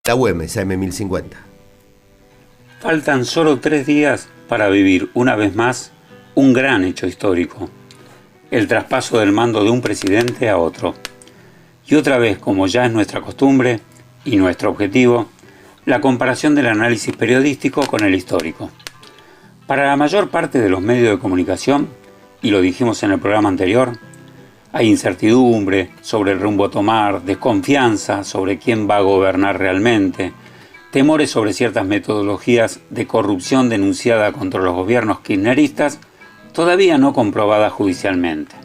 La Güemes, AM1050. Faltan solo 3 días para vivir una vez más un gran hecho histórico, el traspaso del mando de un presidente a otro. Y otra vez, como ya es nuestra costumbre y nuestro objetivo, la comparación del análisis periodístico con el histórico. Para la mayor parte de los medios de comunicación, y lo dijimos en el programa anterior, hay incertidumbre sobre el rumbo a tomar, desconfianza sobre quién va a gobernar realmente, temores sobre ciertas metodologías de corrupción denunciada contra los gobiernos kirchneristas, todavía no comprobadas judicialmente,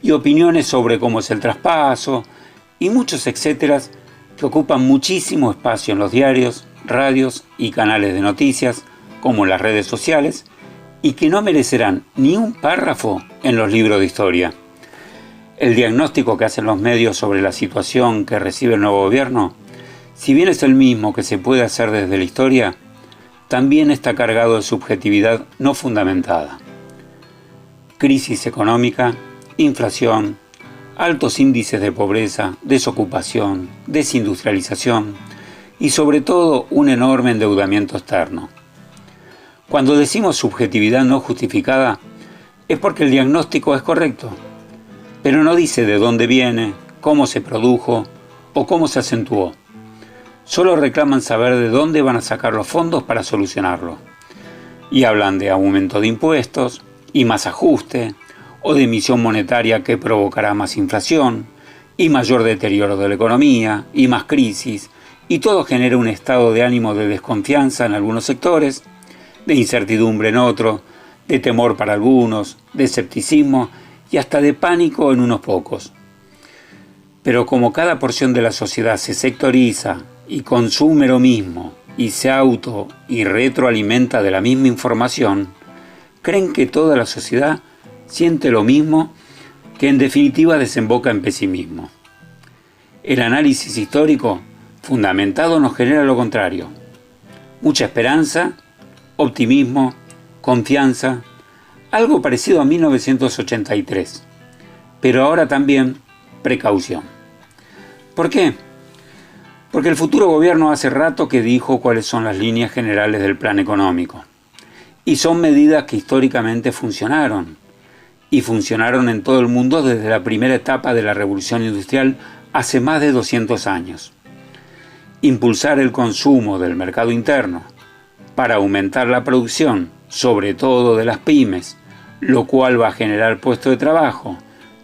y opiniones sobre cómo es el traspaso, y muchos etcéteras que ocupan muchísimo espacio en los diarios, radios y canales de noticias, como en las redes sociales, y que no merecerán ni un párrafo en los libros de historia. El diagnóstico que hacen los medios sobre la situación que recibe el nuevo gobierno, si bien es el mismo que se puede hacer desde la historia, también está cargado de subjetividad no fundamentada. Crisis económica, inflación, altos índices de pobreza, desocupación, desindustrialización y sobre todo un enorme endeudamiento externo. Cuando decimos subjetividad no justificada, es porque el diagnóstico es correcto, pero no dice de dónde viene, cómo se produjo o cómo se acentuó. Solo reclaman saber de dónde van a sacar los fondos para solucionarlo. Y hablan de aumento de impuestos y más ajuste, o de emisión monetaria que provocará más inflación, y mayor deterioro de la economía, y más crisis, y todo genera un estado de ánimo de desconfianza en algunos sectores, de incertidumbre en otros, de temor para algunos, de escepticismo y hasta de pánico en unos pocos. Pero como cada porción de la sociedad se sectoriza y consume lo mismo y se auto y retroalimenta de la misma información, creen que toda la sociedad siente lo mismo, que en definitiva desemboca en pesimismo. El análisis histórico fundamentado nos genera lo contrario: mucha esperanza, optimismo, confianza, algo parecido a 1983, pero ahora también precaución. ¿Por qué? Porque el futuro gobierno hace rato que dijo cuáles son las líneas generales del plan económico, y son medidas que históricamente funcionaron, y funcionaron en todo el mundo desde la primera etapa de la revolución industrial hace más de 200 años. Impulsar el consumo del mercado interno para aumentar la producción, sobre todo de las pymes, lo cual va a generar puestos de trabajo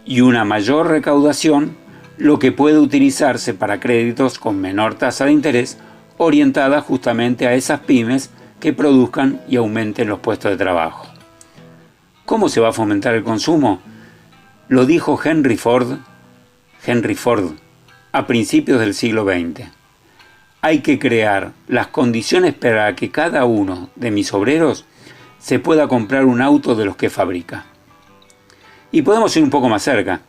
y una mayor recaudación, lo que puede utilizarse para créditos con menor tasa de interés orientada justamente a esas pymes que produzcan y aumenten los puestos de trabajo. ¿Cómo se va a fomentar el consumo? Lo dijo Henry Ford a principios del siglo XX. Hay que crear las condiciones para que cada uno de mis obreros se pueda comprar un auto de los que fabrica. Y podemos ir un poco más cerca.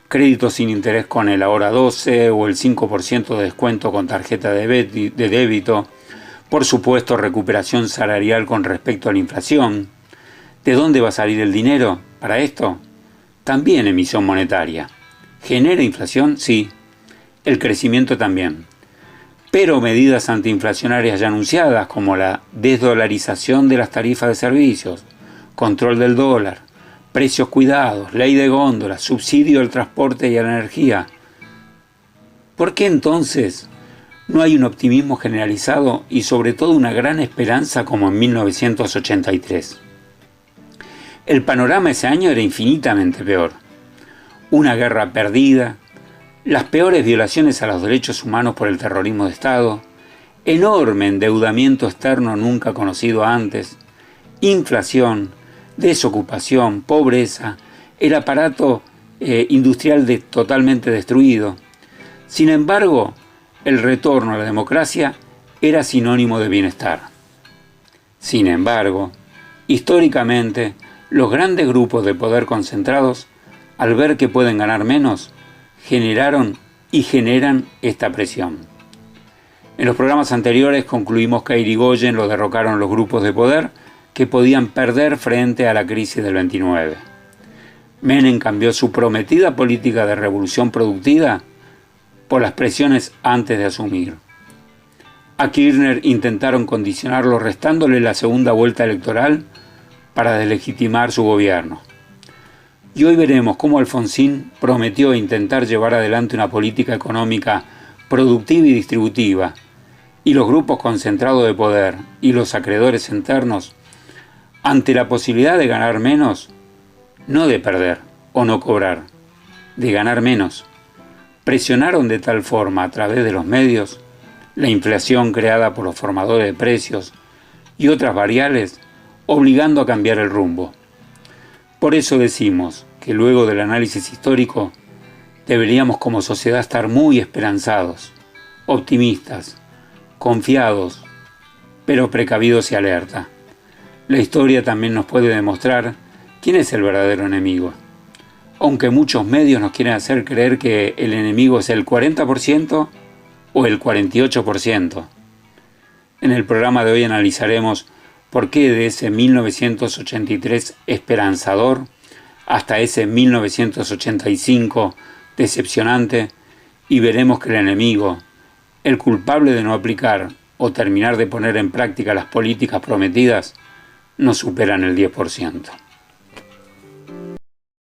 Créditos sin interés con el Ahora 12 o el 5% de descuento con tarjeta de débito. Por supuesto, recuperación salarial con respecto a la inflación. ¿De dónde va a salir el dinero para esto? También emisión monetaria. ¿Genera inflación? Sí. El crecimiento también. Pero medidas antiinflacionarias ya anunciadas, como la desdolarización de las tarifas de servicios, control del dólar, precios cuidados, ley de góndolas, subsidio al transporte y a la energía. ¿Por qué entonces no hay un optimismo generalizado y sobre todo una gran esperanza como en 1983? El panorama ese año era infinitamente peor. Una guerra perdida, las peores violaciones a los derechos humanos por el terrorismo de Estado, enorme endeudamiento externo nunca conocido antes, inflación, desocupación, pobreza, el aparato industrial totalmente destruido. Sin embargo, el retorno a la democracia era sinónimo de bienestar. Sin embargo, históricamente, los grandes grupos de poder concentrados, al ver que pueden ganar menos, generaron y generan esta presión. En los programas anteriores concluimos que a Irigoyen lo derrocaron los grupos de poder que podían perder frente a la crisis del 29. Menem cambió su prometida política de revolución productiva por las presiones antes de asumir. A Kirchner intentaron condicionarlo restándole la segunda vuelta electoral para deslegitimar su gobierno. Y hoy veremos cómo Alfonsín prometió intentar llevar adelante una política económica productiva y distributiva, y los grupos concentrados de poder y los acreedores internos, ante la posibilidad de ganar menos, no de perder o no cobrar, de ganar menos, presionaron de tal forma a través de los medios la inflación creada por los formadores de precios y otras variables, obligando a cambiar el rumbo. Por eso decimos que luego del análisis histórico deberíamos como sociedad estar muy esperanzados, optimistas, confiados, pero precavidos y alerta. La historia también nos puede demostrar quién es el verdadero enemigo. Aunque muchos medios nos quieren hacer creer que el enemigo es el 40% o el 48%. En el programa de hoy analizaremos por qué de ese 1983 esperanzador hasta ese 1985 decepcionante, y veremos que el enemigo, el culpable de no aplicar o terminar de poner en práctica las políticas prometidas, no superan el 10%.